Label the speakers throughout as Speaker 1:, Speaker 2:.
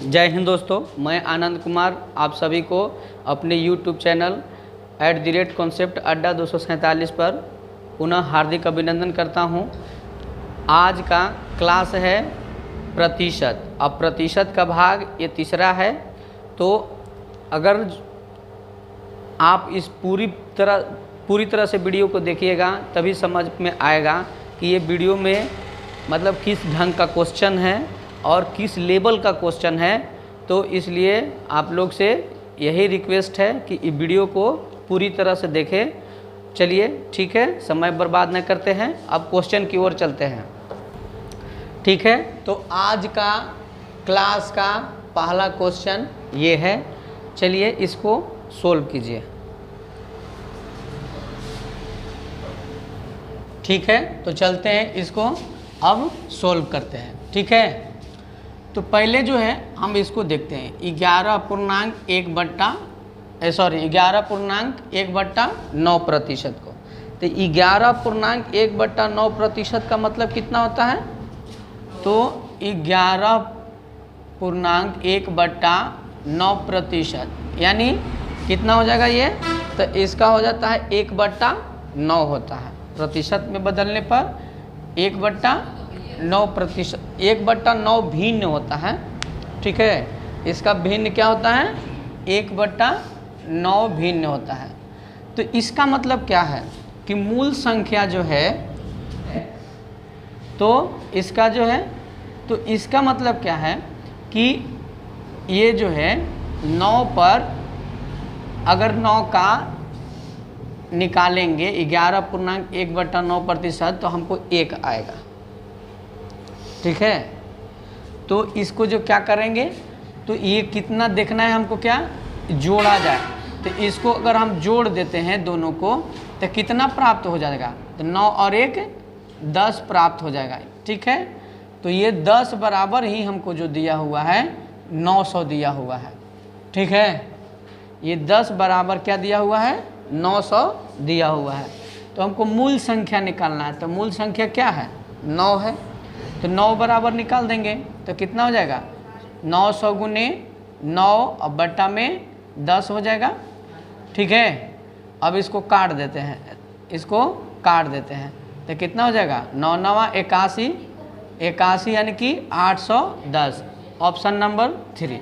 Speaker 1: जय हिंद दोस्तों, मैं आनंद कुमार आप सभी को अपने YouTube चैनल @concept अड्डा 247 पर पुनः हार्दिक अभिनंदन करता हूं। आज का क्लास है प्रतिशत। अब प्रतिशत का भाग ये तीसरा है। तो अगर आप इस पूरी तरह से वीडियो को देखिएगा तभी समझ में आएगा कि ये वीडियो में मतलब किस ढंग का क्वेश्चन है और किस लेवल का क्वेश्चन है। तो इसलिए आप लोग से यही रिक्वेस्ट है कि इस वीडियो को पूरी तरह से देखें। चलिए ठीक है, समय बर्बाद न करते हैं, अब क्वेश्चन की ओर चलते हैं। ठीक है, तो आज का क्लास का पहला क्वेश्चन ये है। चलिए इसको सोल्व कीजिए। ठीक है, तो चलते हैं, इसको अब सोल्व करते हैं। ठीक है, तो पहले जो है हम इसको देखते हैं 11.1/9% को। तो 11.1/9% का मतलब कितना होता है? तो 11.1/9% यानी कितना हो जाएगा ये? तो इसका हो जाता है 1/9 होता है। प्रतिशत में बदलने पर 1/9%, 1/9 भिन्न होता है। ठीक है, इसका भिन्न क्या होता है? 1/9 भिन्न होता है। तो इसका मतलब क्या है कि मूल संख्या जो है, तो इसका जो है, तो इसका मतलब क्या है कि ये जो है 9 पर अगर 9 का निकालेंगे 11.1/9% तो हमको 1 आएगा। ठीक है, तो इसको जो क्या करेंगे, तो ये कितना देखना है हमको, क्या जोड़ा जाए। तो इसको अगर हम जोड़ देते हैं दोनों को तो कितना प्राप्त हो जाएगा? तो 9 और 1 10 प्राप्त हो जाएगा। ठीक है, तो ये 10 बराबर ही हमको जो दिया हुआ है 900 दिया हुआ है। ठीक है, ये 10 बराबर क्या दिया हुआ है? 900 दिया हुआ है। तो हमको मूल संख्या निकालना है। तो मूल संख्या क्या है? 9 है। तो 9 बराबर निकाल देंगे तो कितना हो जाएगा? 900 गुने 9 और बट्टा में 10 हो जाएगा। ठीक है, अब इसको काट देते हैं, इसको काट देते हैं तो कितना हो जाएगा? 9 9 81, 81 यानी कि 810, ऑप्शन नंबर 3।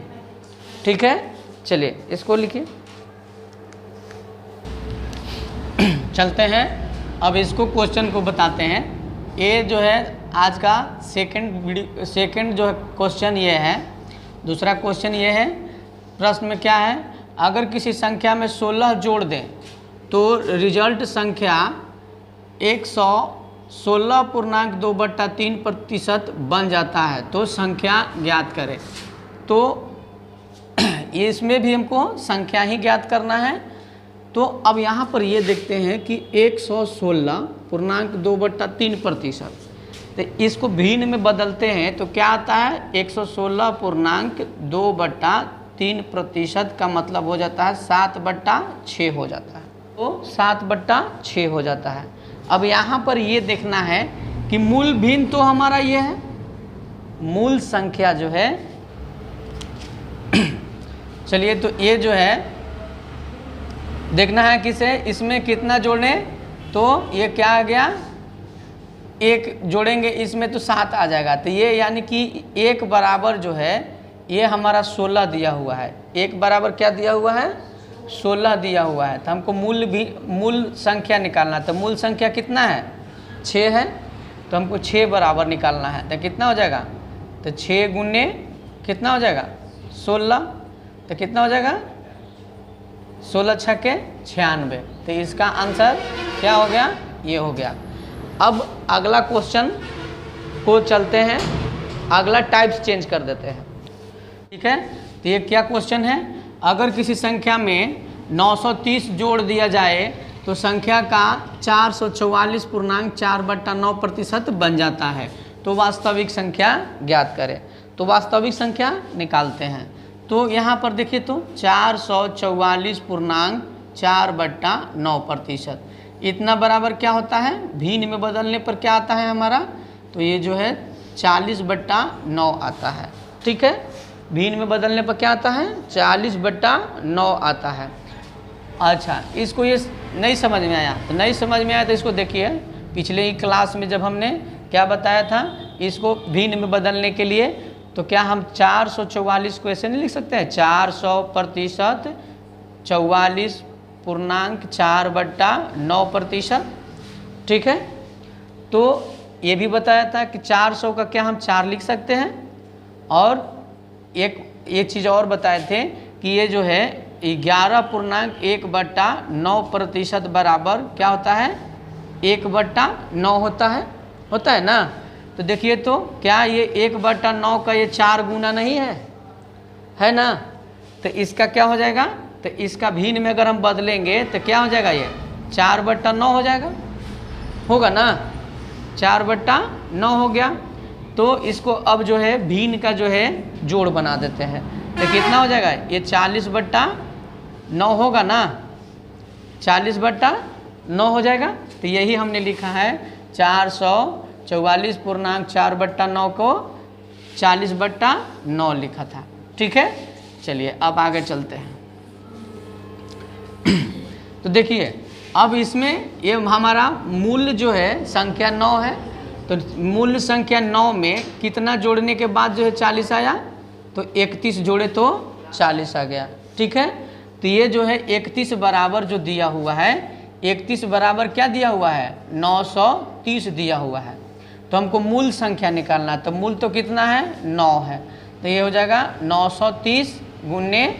Speaker 1: ठीक है, चलिए इसको लिखिए। चलते हैं, अब इसको क्वेश्चन को बताते हैं। ये जो है आज का सेकंड जो है क्वेश्चन ये है। दूसरा क्वेश्चन ये है, प्रश्न में क्या है? अगर किसी संख्या में 16 जोड़ दें तो रिजल्ट संख्या 116.2/3% बन जाता है, तो संख्या ज्ञात करें। तो इसमें भी हमको संख्या ही ज्ञात करना है। तो अब यहाँ पर ये देखते हैं कि 116.2/3%, तो इसको भिन्न में बदलते हैं तो क्या आता है? 116.2/3% का मतलब हो जाता है 7/6 हो जाता है। तो 7/6 हो जाता है। अब यहाँ पर ये देखना है कि मूल भिन्न तो हमारा ये है, मूल संख्या जो है चलिए, तो ये जो है देखना है किसे, इसमें कितना जोड़े। तो ये क्या आ गया? 1 जोड़ेंगे इसमें तो 7 आ जाएगा। तो ये यानी कि 1 बराबर जो है ये हमारा 16 दिया हुआ है। 1 बराबर क्या दिया हुआ है? 16 दिया हुआ है। तो हमको मूल संख्या निकालना है। तो मूल संख्या कितना है? 6 है। तो हमको 6 बराबर निकालना है। तो कितना हो जाएगा? तो 6 गुने कितना हो जाएगा? 16। तो कितना हो जाएगा? 16 छक्के 96। तो इसका आंसर क्या हो गया? ये हो गया। अब अगला क्वेश्चन को चलते हैं, अगला टाइप्स चेंज कर देते हैं। ठीक है, तो ये क्या क्वेश्चन है? अगर किसी संख्या में 930 जोड़ दिया जाए तो संख्या का 444.4/9% बन जाता है, तो वास्तविक संख्या ज्ञात करें। तो वास्तविक संख्या निकालते हैं। तो यहाँ पर देखिए, तो 444.4/9%, इतना बराबर क्या होता है? भिन्न में बदलने पर क्या आता है हमारा? तो ये जो है 40/9 आता है। ठीक है, भिन्न में बदलने पर क्या आता है 40/9 आता है। अच्छा, इसको ये नहीं समझ में आया तो नहीं समझ में आया तो इसको देखिए, पिछले ही क्लास में जब हमने क्या बताया था, इसको भिन्न में बदलने के लिए तो क्या हम 444 को ऐसे नहीं लिख सकते हैं, 400% 44.4/9%। ठीक है, तो ये भी बताया था कि 400 का क्या हम 4 लिख सकते हैं, और एक ये चीज़ और बताए थे कि ये जो है 11.1/9% बराबर क्या होता है 1/9 होता है ना। तो देखिए तो क्या ये 1/9 का ये 4 गुना नहीं है ना। तो इसका क्या हो जाएगा, तो इसका भिन्न में अगर हम बदलेंगे तो क्या हो जाएगा, ये 4/9 हो जाएगा, होगा ना, 4/9 हो गया। तो इसको अब जो है भिन्न का जो है जोड़ बना देते हैं, तो कितना हो जाएगा, ये 40/9 होगा ना, 40/9 हो जाएगा। तो यही हमने लिखा है 444.4/9 को 40/9 लिखा था। ठीक है, चलिए अब आगे चलते हैं। तो देखिए अब इसमें ये हमारा मूल्य जो है संख्या 9 है, तो मूल्य संख्या 9 में कितना जोड़ने के बाद जो है 40 आया, तो 31 जोड़े तो 40 आ गया। ठीक है, तो ये जो है 31 बराबर जो दिया हुआ है, 31 बराबर क्या दिया हुआ है 930 दिया हुआ है। तो हमको मूल संख्या निकालना है, तो मूल तो कितना है 9 है, तो ये हो जाएगा 930 गुने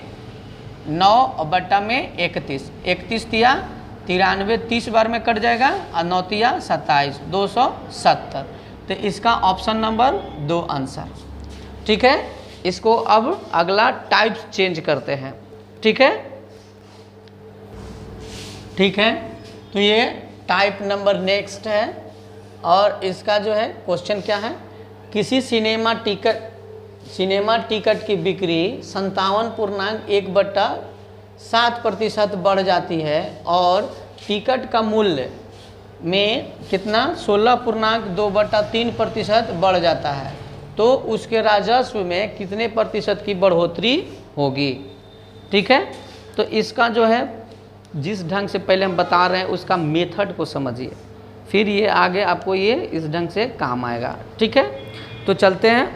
Speaker 1: 9 और बट्टा में 31, 31 तिया 93, 30 बार में कट जाएगा, और 9 तिया 27, 270। तो इसका ऑप्शन नंबर 2 आंसर। ठीक है, इसको अब अगला टाइप चेंज करते हैं। ठीक है, ठीक है, तो ये टाइप नंबर नेक्स्ट है, और इसका जो है क्वेश्चन क्या है, किसी सिनेमा टिकट की बिक्री 57.1/7% बढ़ जाती है, और टिकट का मूल्य में कितना 16.2/3% बढ़ जाता है, तो उसके राजस्व में कितने प्रतिशत की बढ़ोतरी होगी। ठीक है, तो इसका जो है जिस ढंग से पहले हम बता रहे हैं उसका मेथड को समझिए, फिर ये आगे आपको ये इस ढंग से काम आएगा। ठीक है, तो चलते हैं।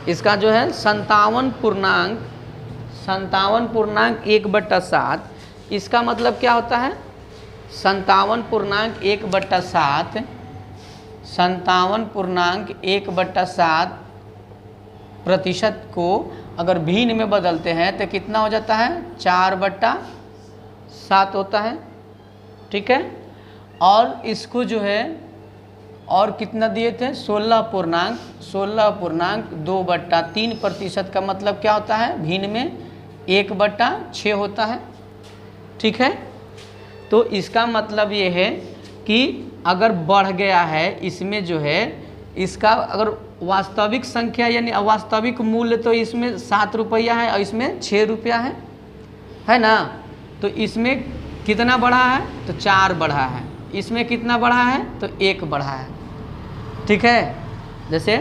Speaker 1: इसका जो है 57.1/7, इसका मतलब क्या होता है 57.1/7, 57.1/7% को अगर भिन्न में बदलते हैं तो कितना हो जाता है 4/7 होता है। ठीक है, और इसको जो है और कितना दिए थे 16.2/3% का मतलब क्या होता है भिन्न में 1/6 होता है। ठीक है, तो इसका मतलब ये है कि अगर बढ़ गया है इसमें जो है इसका अगर वास्तविक संख्या यानी अवास्तविक मूल्य तो इसमें 7 रुपया है और इसमें 6 रुपया है ना। तो इसमें कितना बढ़ा है तो 4 बढ़ा है, इसमें कितना बढ़ा है तो 1 बढ़ा है। ठीक है, जैसे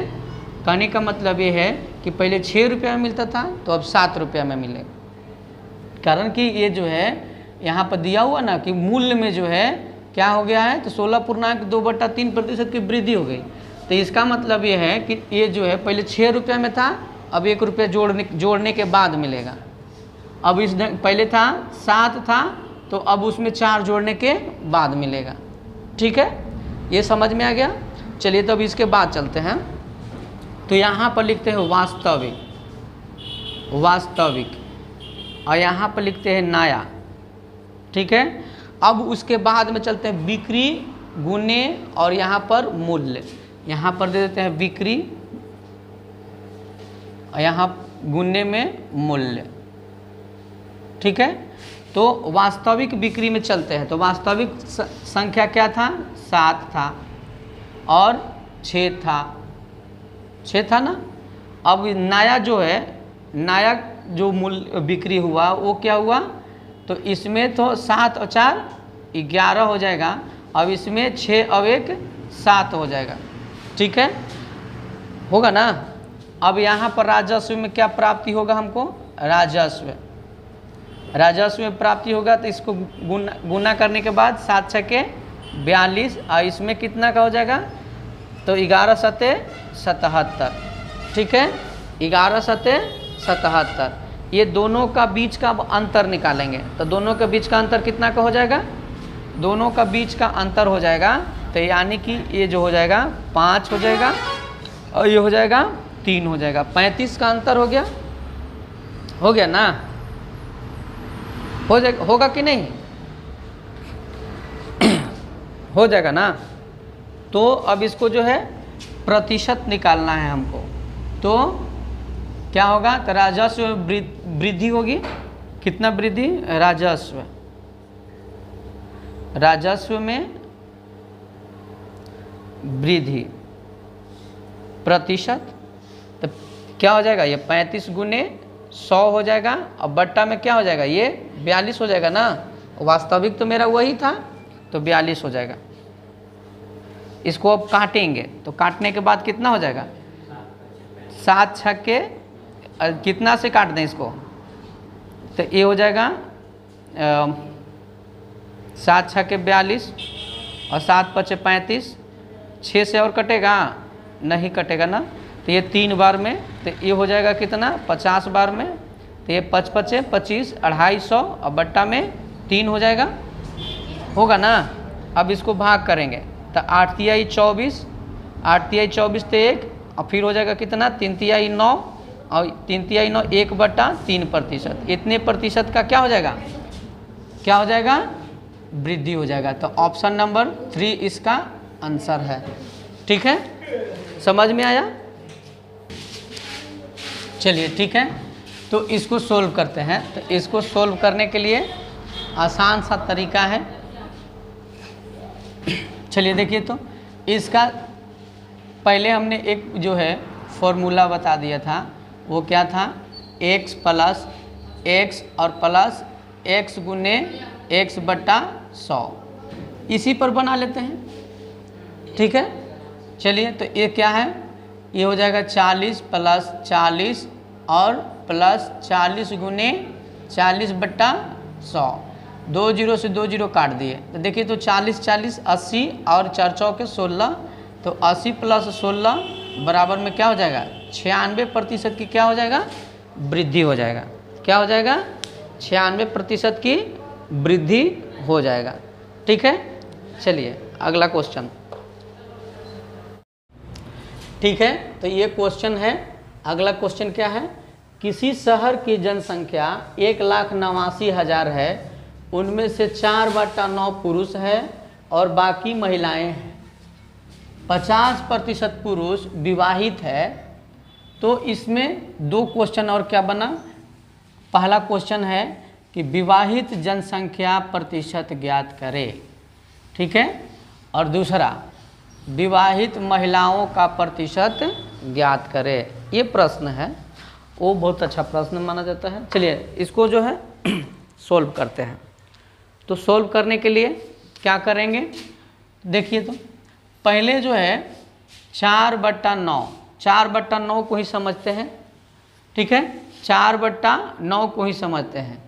Speaker 1: कहने का मतलब ये है कि पहले 6 रुपया में मिलता था तो अब 7 रुपया में मिलेगा, कारण कि ये जो है यहाँ पर दिया हुआ ना कि मूल्य में जो है क्या हो गया है तो 16.2/3% की वृद्धि हो गई। तो इसका मतलब ये है कि ये जो है पहले 6 रुपया में था, अब 1 रुपया जोड़ने के बाद मिलेगा। अब इस पहले था 7 था तो अब उसमें 4 जोड़ने के बाद मिलेगा। ठीक है, ये समझ में आ गया। चलिए तो अब इसके बाद चलते हैं। तो यहाँ पर लिखते हैं वास्तविक और यहाँ पर लिखते हैं नया। ठीक है, अब उसके बाद में चलते हैं बिक्री गुने और यहाँ पर मूल्य, यहाँ पर दे देते हैं बिक्री और यहाँ गुने में मूल्य। ठीक है, तो वास्तविक बिक्री में चलते हैं। तो वास्तविक संख्या क्या था 7 था और 6 था ना। अब नया जो है नया जो मूल्य बिक्री हुआ वो क्या हुआ तो इसमें तो 7 और 4 11 हो जाएगा, अब इसमें 6 और 1 7 हो जाएगा। ठीक है, होगा ना। अब यहाँ पर राजस्व में क्या प्राप्ति होगा हमको, राजस्व, राजस्व में प्राप्ति होगा तो इसको गुना करने के बाद 7 छके 42 और इसमें कितना का हो जाएगा, तो 11 सते 77, ठीक है, 11 सते 77। ये दोनों का बीच का अंतर निकालेंगे तो दोनों के बीच का अंतर कितना का हो जाएगा, दोनों का बीच का अंतर हो जाएगा तो यानी कि ये जो हो जाएगा 5 हो जाएगा और ये हो जाएगा 3 हो जाएगा, 35 का अंतर हो गया ना, हो जाएगा, होगा कि नहीं, हो जाएगा ना। तो अब इसको जो है प्रतिशत निकालना है हमको, तो क्या होगा, तो राजस्व वृद्धि होगी, कितना वृद्धि, राजस्व में वृद्धि प्रतिशत, तो क्या हो जाएगा, ये 35 गुने 100 हो जाएगा और बट्टा में क्या हो जाएगा, ये 42 हो जाएगा ना, वास्तविक तो मेरा वही था तो 42 हो जाएगा। इसको अब काटेंगे तो काटने के बाद कितना हो जाएगा, 7 छक्के कितना से काट दें इसको, तो ये हो जाएगा 7 छक्के 42 और 7 पचे 35, 6 से और कटेगा नहीं कटेगा ना, तो ये 3 बार में, तो ये हो जाएगा कितना, 50 बार में, तो ये 5 पचे 25, 250 और बट्टा में 3 हो जाएगा, होगा ना। अब इसको भाग करेंगे तो 8 तिहाई 24, 8 तिहाई 24 तो 1 और फिर हो जाएगा कितना, 3 तिहाई 9 और 3 तिहाई 9, 1/3%, इतने प्रतिशत का क्या हो जाएगा, क्या हो जाएगा, वृद्धि हो जाएगा। तो ऑप्शन नंबर 3 इसका आंसर है, ठीक है, समझ में आया। चलिए ठीक है, तो इसको सोल्व करते हैं। तो इसको सोल्व करने के लिए आसान सा तरीका है, चलिए देखिए। तो इसका पहले हमने एक जो है फॉर्मूला बता दिया था, वो क्या था, x प्लस x और प्लस x गुने x बट्टा 100, इसी पर बना लेते हैं, ठीक है। चलिए तो ये क्या है, ये हो जाएगा 40 प्लस 40 और प्लस 40 गुने 40 बट्टा 100, 2 जीरो से 2 जीरो काट दिए तो देखिए, तो 40 40 80 और 4 चौके 16, तो 80 प्लस 16 बराबर में क्या हो जाएगा, 96% की क्या हो जाएगा, वृद्धि हो जाएगा, क्या हो जाएगा, 96% की वृद्धि हो जाएगा, ठीक है। चलिए अगला क्वेश्चन, ठीक है। तो ये क्वेश्चन है, अगला क्वेश्चन क्या है, किसी शहर की जनसंख्या 1,89,000 है, उनमें से 4/9 पुरुष है और बाकी महिलाएं हैं, 50% पुरुष विवाहित है। तो इसमें 2 क्वेश्चन और क्या बना, पहला क्वेश्चन है कि विवाहित जनसंख्या प्रतिशत ज्ञात करें, ठीक है, और दूसरा विवाहित महिलाओं का प्रतिशत ज्ञात करें। ये प्रश्न है, वो बहुत अच्छा प्रश्न माना जाता है। चलिए इसको जो है सोल्व करते हैं। तो सोल्व करने के लिए क्या करेंगे, देखिए तो पहले जो है 4/9, 4/9 को ही समझते हैं, ठीक है, 4/9 को ही समझते हैं।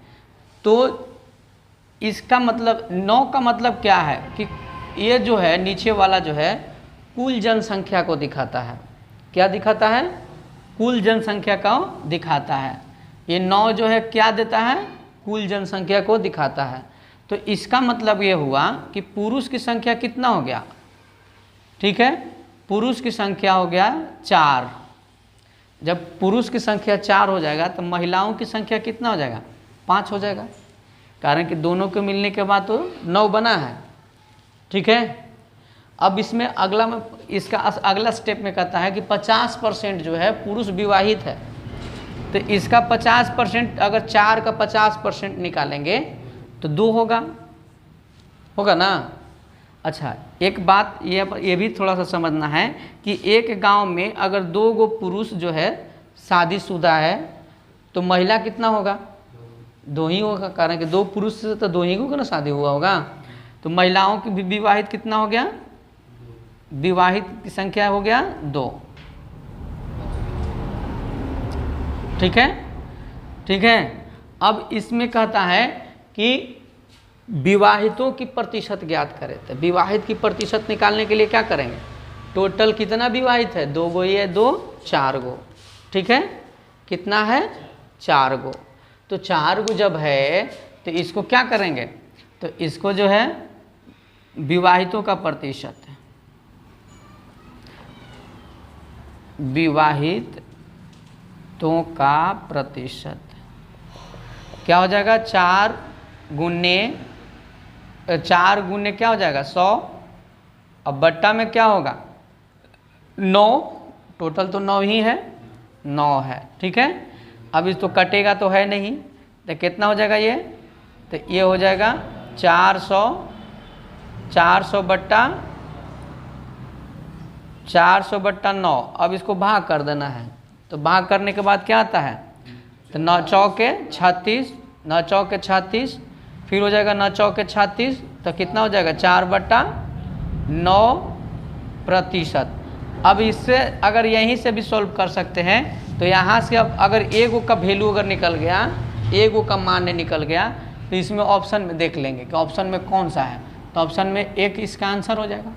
Speaker 1: तो इसका मतलब 9 का मतलब क्या है कि ये जो है नीचे वाला जो है कुल जनसंख्या को दिखाता है, क्या दिखाता है, कुल जनसंख्या को दिखाता है। ये 9 जो है क्या देता है, कुल जनसंख्या को दिखाता है। तो इसका मतलब ये हुआ कि पुरुष की संख्या कितना हो गया, ठीक है, पुरुष की संख्या हो गया 4। जब पुरुष की संख्या 4 हो जाएगा तो महिलाओं की संख्या कितना हो जाएगा, 5 हो जाएगा, कारण कि दोनों के मिलने के बाद तो 9 बना है, ठीक है। अब इसमें अगला में इसका अगला स्टेप में कहता है कि 50% जो है पुरुष विवाहित है। तो इसका 50%, अगर 4 का 50% निकालेंगे तो 2 होगा, होगा ना। अच्छा एक बात ये भी थोड़ा सा समझना है कि एक गांव में अगर 2 गो पुरुष जो है शादीशुदा है तो महिला कितना होगा, 2 ही होगा, कारण कि 2 पुरुष से तो 2 ही को ना शादी हुआ होगा। तो महिलाओं की विवाहित कितना हो गया, विवाहित की संख्या हो गया 2, ठीक है, ठीक है। अब इसमें कहता है कि विवाहितों की प्रतिशत ज्ञात करें। तो विवाहित की प्रतिशत निकालने के लिए क्या करेंगे, टोटल कितना विवाहित है, 2 गो ये 2 4 गो, ठीक है, कितना है 4 गो। तो 4 गो जब है तो इसको क्या करेंगे, तो इसको जो है विवाहितों का प्रतिशत, विवाहितों का प्रतिशत क्या हो जाएगा, 4 गुने क्या हो जाएगा 100, अब बट्टा में क्या होगा 9, टोटल तो 9 ही है, 9 है, ठीक है। अब इस तो कटेगा तो है नहीं, तो कितना हो जाएगा ये, तो ये हो जाएगा 400 बट्टा 9। अब इसको भाग कर देना है, तो भाग करने के बाद क्या आता है, तो 9 चौके 36, 9 चौके 36, फिर हो जाएगा 9 चौके 36, तो कितना हो जाएगा 4/9%। अब इससे अगर यहीं से भी सॉल्व कर सकते हैं, तो यहाँ से अब अगर एगो का वैल्यू अगर निकल गया, एगो का मान निकल गया, तो इसमें ऑप्शन में देख लेंगे कि ऑप्शन में कौन सा है, तो ऑप्शन में 1 इसका आंसर हो जाएगा,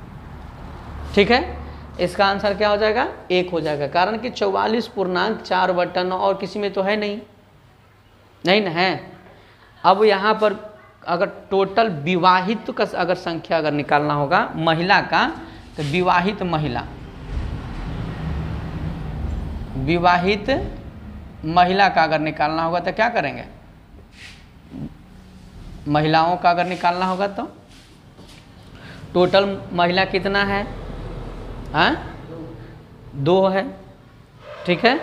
Speaker 1: ठीक है। इसका आंसर क्या हो जाएगा 1 हो जाएगा, कारण कि 44.4/9 और किसी में तो है नहीं ना है। अब यहाँ पर अगर टोटल विवाहित का अगर संख्या अगर निकालना होगा महिला का, तो विवाहित महिला का अगर निकालना होगा तो क्या करेंगे, महिलाओं का अगर निकालना होगा तो टोटल महिला कितना है, हाँ 2 है, ठीक है।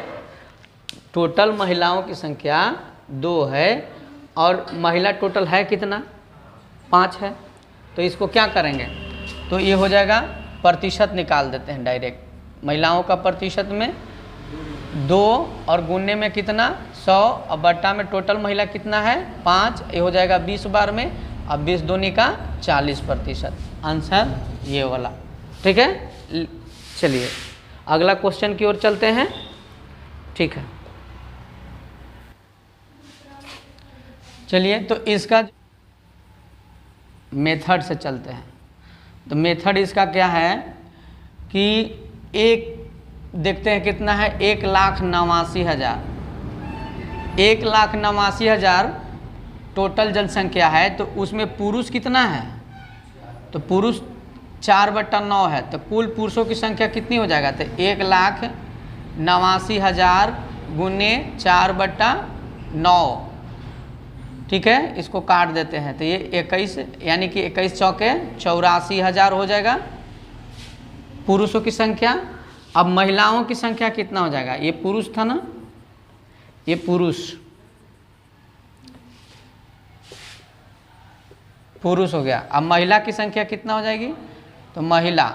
Speaker 1: टोटल महिलाओं की संख्या 2 है और महिला टोटल है कितना 5 है, तो इसको क्या करेंगे, तो ये हो जाएगा प्रतिशत निकाल देते हैं डायरेक्ट। महिलाओं का प्रतिशत में 2 और गुने में कितना 100 और बट्टा में टोटल महिला कितना है 5, ये हो जाएगा 20 बार में, अब 20 दूनी का 40%, आंसर ये वाला, ठीक है। चलिए अगला क्वेश्चन की ओर चलते हैं, ठीक है। चलिए तो इसका मेथड से चलते हैं। तो मेथड इसका क्या है कि एक देखते हैं कितना है, 1,89,000, 1,89,000 टोटल जनसंख्या है, तो उसमें पुरुष कितना है, तो पुरुष 4/9 है, तो कुल पुरुषों की संख्या कितनी हो जाएगा, तो 1,89,000 गुने 4/9, ठीक है। इसको काट देते हैं, तो ये 21 यानी कि 21 चौके 84,000 हो जाएगा पुरुषों की संख्या। अब महिलाओं की संख्या कितना हो जाएगा, ये पुरुष था ना, ये पुरुष हो गया। अब महिला की संख्या कितना हो जाएगी, तो महिला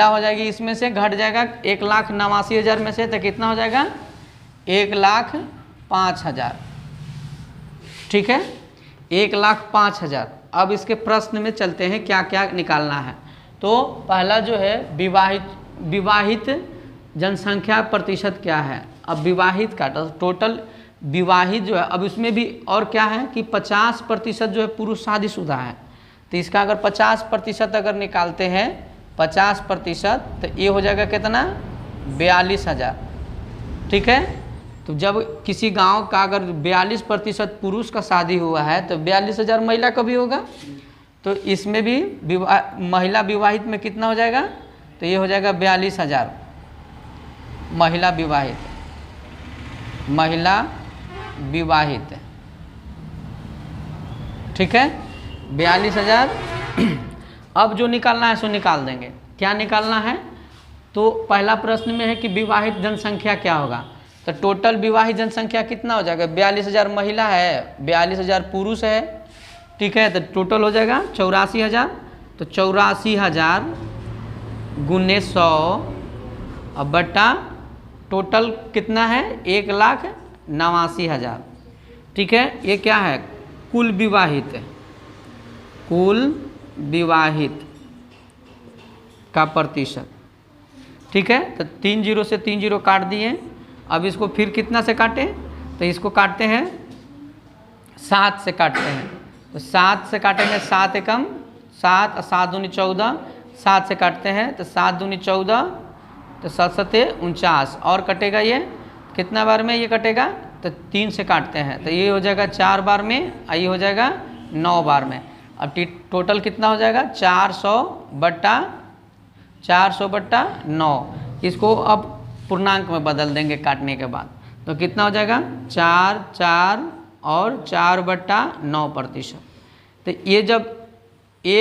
Speaker 1: हो जाएगी, इसमें से घट जाएगा 1,89,000 में से, तो कितना हो जाएगा 1,05,000, ठीक है, 1,05,000। अब इसके प्रश्न में चलते हैं क्या क्या निकालना है। तो पहला जो है विवाहित जनसंख्या प्रतिशत क्या है। अब विवाहित का टोटल विवाहित जो है, अब इसमें भी और क्या है कि 50% जो है पुरुष शादीशुदा है, तो इसका अगर 50% अगर निकालते हैं 50%, तो ये हो जाएगा कितना 42,000, ठीक है। तो जब किसी गांव का अगर 42% पुरुष का शादी हुआ है, तो 42,000 महिला का भी होगा, तो इसमें भी महिला विवाहित में कितना हो जाएगा, तो ये हो जाएगा 42,000 महिला विवाहित, ठीक है 42,000। अब जो निकालना है सो निकाल देंगे। क्या निकालना है, तो पहला प्रश्न में है कि विवाहित जनसंख्या क्या होगा, तो टोटल विवाहित जनसंख्या कितना हो जाएगा, 42,000 महिला है, 42,000 पुरुष है, ठीक है। तो टोटल हो जाएगा 84,000, तो 84,000 गुने 100 और बट्टा टोटल कितना है 1,89,000, ठीक है। ये क्या है कुल विवाहित का प्रतिशत, ठीक है। तो 3 जीरो से 3 जीरो काट दिए। अब इसको फिर कितना से काटें, तो इसको काटते हैं 7 से काटते हैं। तो 7 से काटेंगे, 7 एकम 7 और 7 दूनी 14, 7 से काटते हैं तो 7 दूनी 14, तो 7 सते 49 और कटेगा ये कितना बार में ये कटेगा, तो 3 से काटते हैं तो ये हो जाएगा 4 बार में और ये हो जाएगा 9 बार में। अब टोटल कितना हो जाएगा 400 बट्टा 9। इसको अब पूर्णांक में बदल देंगे काटने के बाद, तो कितना हो जाएगा 4 4 और 4/9%। तो ये जब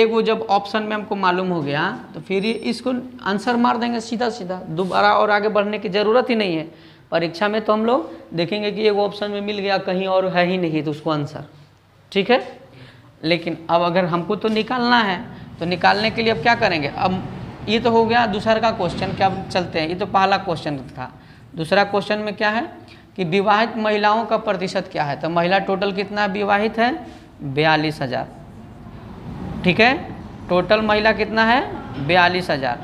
Speaker 1: वो जब ऑप्शन में हमको मालूम हो गया तो फिर ये इसको आंसर मार देंगे सीधा सीधा, दोबारा और आगे बढ़ने की ज़रूरत ही नहीं है। परीक्षा में तो हम लोग देखेंगे कि एक ऑप्शन में मिल गया, कहीं और है ही नहीं तो उसको आंसर, ठीक है। लेकिन अब अगर हमको तो निकालना है, तो निकालने के लिए अब क्या करेंगे, अब ये तो हो गया दूसरा का क्वेश्चन। क्या चलते हैं, ये तो पहला क्वेश्चन था। दूसरा क्वेश्चन में क्या है कि विवाहित महिलाओं का प्रतिशत क्या है। तो महिला टोटल कितना विवाहित है 42,000, ठीक है। टोटल महिला कितना है 42,000।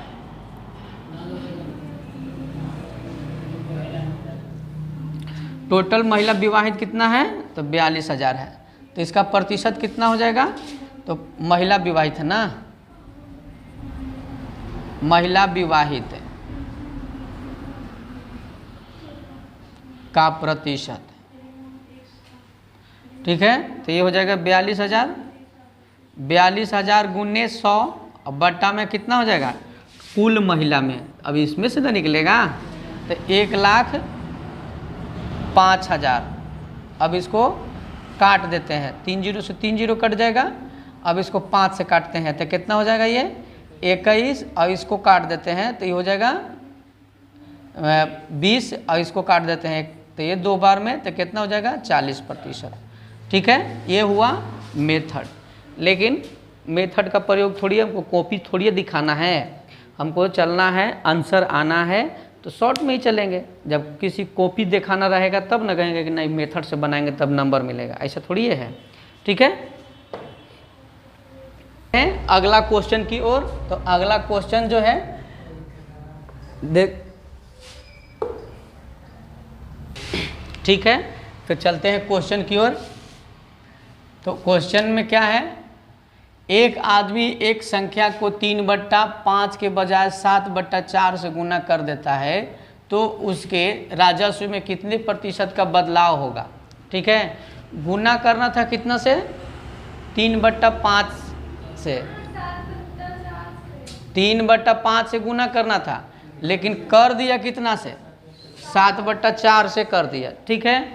Speaker 1: टोटल महिला विवाहित कितना है तो 42,000 है। तो इसका प्रतिशत कितना हो जाएगा, तो महिला विवाहित है ना, महिला विवाहित का प्रतिशत, ठीक है। तो ये हो जाएगा 42,000, 42,000 गुने 100 और बट्टा में कितना हो जाएगा कुल महिला में। अब इसमें से तो निकलेगा तो 1,05,000। अब इसको काट देते हैं, 3 जीरो से 3 जीरो कट जाएगा। अब इसको 5 से काटते हैं तो कितना हो जाएगा ये 21, और इसको काट देते हैं तो ये हो जाएगा 20, और इसको काट देते हैं तो ये 2 बार में तो कितना हो जाएगा 40%, ठीक है। ये हुआ मेथड। लेकिन मेथड का प्रयोग थोड़ी हमको कॉपी थोड़ी दिखाना है, हमको चलना है, आंसर आना है तो शॉर्ट में ही चलेंगे। जब किसी कॉपी दिखाना रहेगा तब ना कहेंगे कि नहीं मेथड से बनाएंगे तब नंबर मिलेगा, ऐसा थोड़ी है, ठीक है। अगला क्वेश्चन की ओर। तो अगला क्वेश्चन जो है देख, ठीक है। तो चलते हैं क्वेश्चन की ओर। तो क्वेश्चन में क्या है, एक आदमी एक संख्या को 3/5 के बजाय 7/4 से गुना कर देता है तो उसके राजस्व में कितने प्रतिशत का बदलाव होगा, ठीक है। गुना करना था कितना से 3/5 से, 3/5 से गुना करना था, लेकिन कर दिया कितना से 7/4 से कर दिया, ठीक है।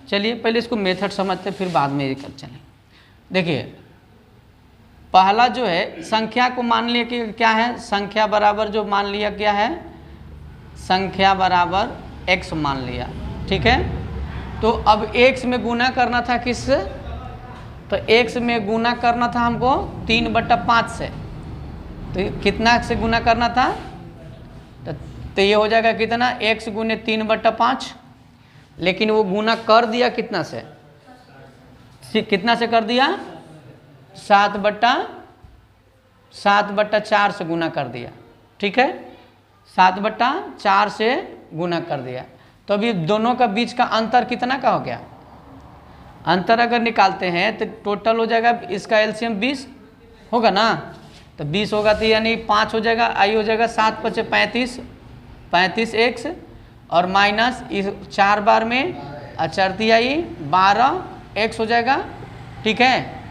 Speaker 1: चलिए पहले इसको मेथड समझते फिर बाद में ये कर चलें। देखिए पहला जो है संख्या को मान लिया कि क्या है, संख्या बराबर जो मान लिया क्या है, संख्या बराबर x मान लिया, ठीक है। तो अब x में गुना करना था किससे, तो x में गुना करना था हमको 3/5 से। तो कितना से गुना करना था, तो ये हो जाएगा कितना x गुने 3/5, लेकिन वो गुना कर दिया कितना से, कितना से कर दिया 7/4 से गुना कर दिया, ठीक है। 7/4 से गुना कर दिया। तो अभी दोनों का बीच का अंतर कितना का हो गया, अंतर अगर निकालते हैं तो टोटल हो जाएगा, इसका एलसीएम 20 होगा ना, तो 20 होगा तो यानी 5 हो जाएगा, आई हो जाएगा 7 × 5 = 35x और माइनस इस 4 बार में अचरती आई 12x हो जाएगा, ठीक है।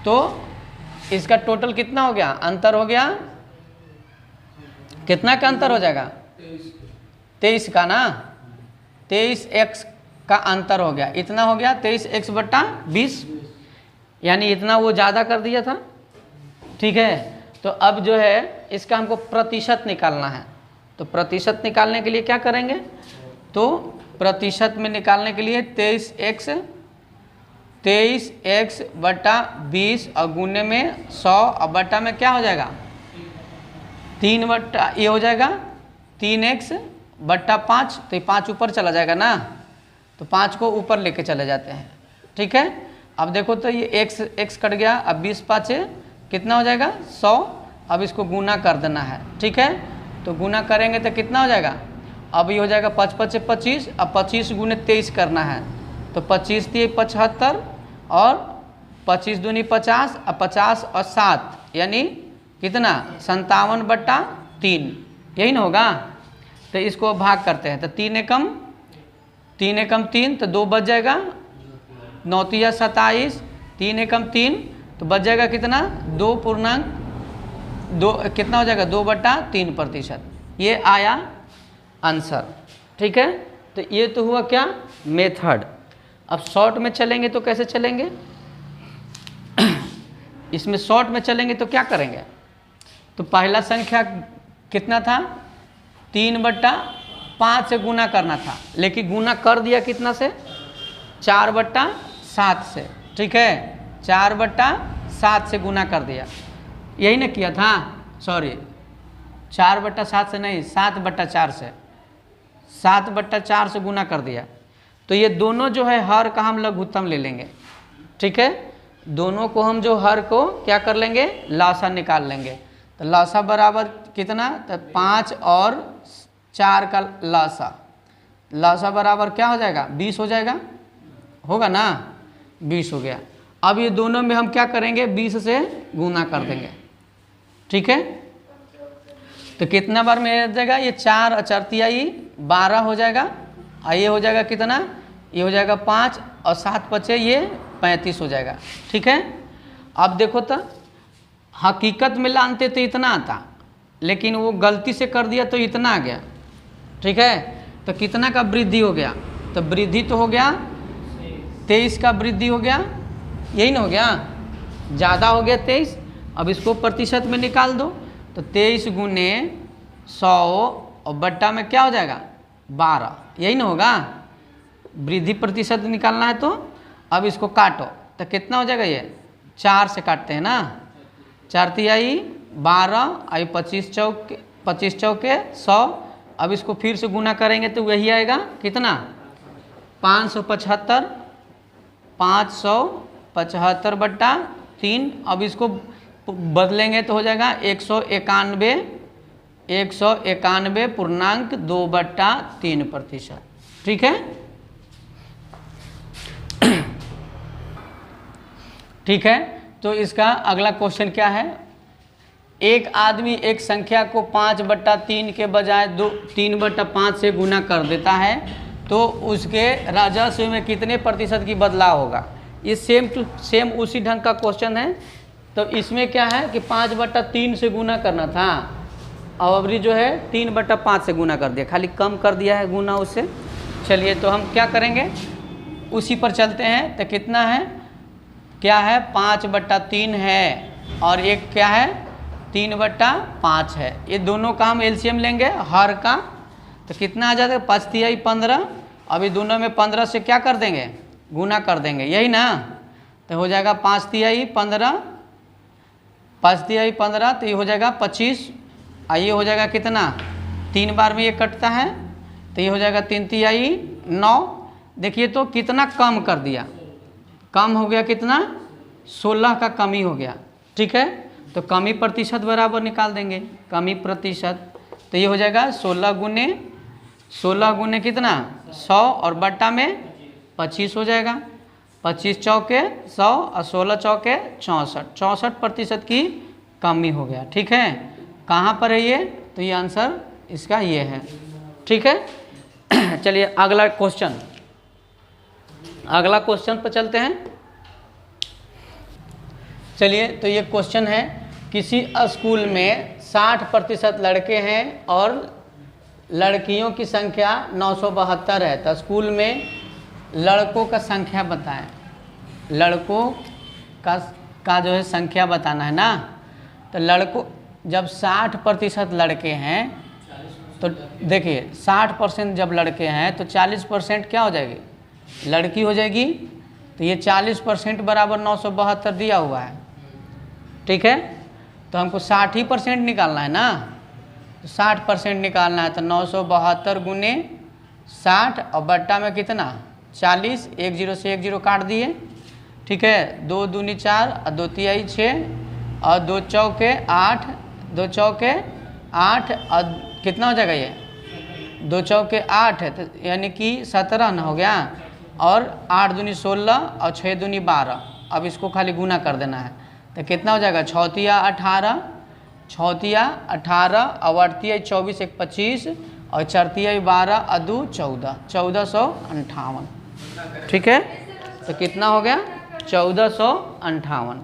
Speaker 1: तो इसका टोटल कितना हो गया, अंतर हो गया कितना का अंतर हो जाएगा 23 का ना, 23x का अंतर हो गया, इतना हो गया 23x/20, यानी इतना वो ज़्यादा कर दिया था, ठीक है। तो अब जो है इसका हमको प्रतिशत निकालना है। तो प्रतिशत निकालने के लिए क्या करेंगे, तो प्रतिशत में निकालने के लिए 23x/20 और गुने में 100 और बटा में क्या हो जाएगा 3 ये हो जाएगा 3x/5। तो ये 5 ऊपर चला जाएगा ना, तो 5 को ऊपर लेके चले जाते हैं, ठीक है। अब देखो तो ये x कट गया, अब 20 × 5 कितना हो जाएगा 100। अब इसको गुना कर देना है, ठीक है। तो तो गुना करेंगे तो कितना हो जाएगा, अब ये हो जाएगा 5 5 से 25, अब 25 गुने 23 करना है, तो 25 3 75 और 25 दूनी 50, अब 50 और 7 यानी कितना 57/3, यही ना होगा। तो इसको भाग करते हैं, तो 3 एकम 3 तो 2 बच जाएगा, 9 तिया 27, 3 एकम 3 तो बच जाएगा कितना 2 कितना हो जाएगा 2/3%। ये आया आंसर, ठीक है। तो ये तो हुआ क्या मेथड। अब शॉर्ट में चलेंगे तो कैसे चलेंगे, इसमें शॉर्ट में चलेंगे तो क्या करेंगे, तो पहला संख्या कितना था 3/5 से गुना करना था, लेकिन गुना कर दिया कितना से 4/7 से, ठीक है 4/7 से गुना कर दिया, यही ना किया था, सॉरी 4/7 से नहीं 7/4 से, 7/4 से गुना कर दिया। तो ये दोनों जो है हर का हम लघुत्तम ले लेंगे, ठीक है, दोनों को हम जो हर को क्या कर लेंगे लसा निकाल लेंगे। तो लसा बराबर कितना, तो 5 और 4 का लसा बराबर क्या हो जाएगा 20 हो जाएगा, होगा ना 20 हो गया। अब ये दोनों में हम क्या करेंगे 20 से गुना कर देंगे, ठीक है। तो कितना बार में आ जाएगा, ये 4 और 4 तिहाई 12 हो जाएगा, और ये हो जाएगा कितना, ये हो जाएगा 5 और 7 बचे ये 35 हो जाएगा, ठीक है। अब देखो तो हकीकत में लानते तो इतना आता, लेकिन वो गलती से कर दिया तो इतना आ गया, ठीक है। तो कितना का वृद्धि हो गया, तो वृद्धि तो हो गया 23 का वृद्धि हो गया, यही ना हो गया, ज़्यादा हो गया 23। अब इसको प्रतिशत में निकाल दो, तो 23 गुने 100 और बट्टा में क्या हो जाएगा 12, यही ना होगा, वृद्धि प्रतिशत निकालना है। तो अब इसको काटो तो कितना हो जाएगा, ये 4 से काटते हैं ना, 4 तिहाई 12 आई 25 चौके 100। अब इसको फिर से गुना करेंगे तो वही आएगा कितना 575, 575/3। अब इसको बदलेंगे तो हो जाएगा 191.2/3%, ठीक है, ठीक है। तो इसका अगला क्वेश्चन क्या है, एक आदमी एक संख्या को 5/3 के बजाय 3/5 से गुना कर देता है, तो उसके राजस्व में कितने प्रतिशत की बदलाव होगा। ये सेम टू सेम उसी ढंग का क्वेश्चन है। तो इसमें क्या है कि 5/3 से गुना करना था, और अवरी जो है 3/5 से गुना कर दिया, खाली कम कर दिया है गुना उससे। चलिए तो हम क्या करेंगे उसी पर चलते हैं। तो कितना है, क्या है 5/3 है, और एक क्या है 3/5 है, ये दोनों का हम एलसीएम लेंगे हर का। तो कितना आ जाता है 5 तिहाई 15, अभी दोनों में 15 से क्या कर देंगे गुना कर देंगे, यही ना। तो हो जाएगा 5 तिहाई 15, 5 तिहाई 15, तो ये हो जाएगा 25, ये हो जाएगा कितना 3 बार में ये कटता है, तो ये हो जाएगा 3 तिहाई 9। देखिए तो कितना कम कर दिया, कम हो गया कितना 16 का कमी हो गया, ठीक है। तो कमी प्रतिशत बराबर निकाल देंगे, कमी प्रतिशत, तो ये हो जाएगा 16 गुने कितना 100 और बट्टा में 25 हो जाएगा, 25 चौके 100 और 16 चौके 64% की कमी हो गया, ठीक है। कहाँ पर है ये, तो ये आंसर इसका ये है, ठीक है। चलिए अगला क्वेश्चन पर चलते हैं। चलिए तो ये क्वेश्चन है, किसी स्कूल में 60% लड़के हैं और लड़कियों की संख्या 972 है, तो स्कूल में लड़कों का संख्या बताएं। लड़कों का जो है संख्या बताना है ना। तो लड़कों जब 60% लड़के हैं, तो देखिए 60% जब लड़के हैं तो 40% क्या हो जाएगी लड़की हो जाएगी। तो ये 40% बराबर 972 दिया हुआ है, ठीक है। तो हमको 60% निकालना है ना, तो 60% निकालना है, तो 972 गुने 60 और बट्टा में कितना 40, 1 0 से 1 0 काट दिए, ठीक है। 2 दूनी 4 और 2 तिहाई 6 और 2 चौके 8, 2 चौके 8 और कितना हो जाएगा ये, 2 चौके 8 है, तो यानी कि 17 ना हो गया, और 8 दूनी 16 और 6 दूनी 12। अब इसको खाली गुना कर देना है, तो कितना हो जाएगा, 6 तिया 18, 6 तिया 18 और 8 तिया 24, 1 25 और 4 तिया 12 और 2 14, 1458। ठीक है, तो कितना हो गया, 1458।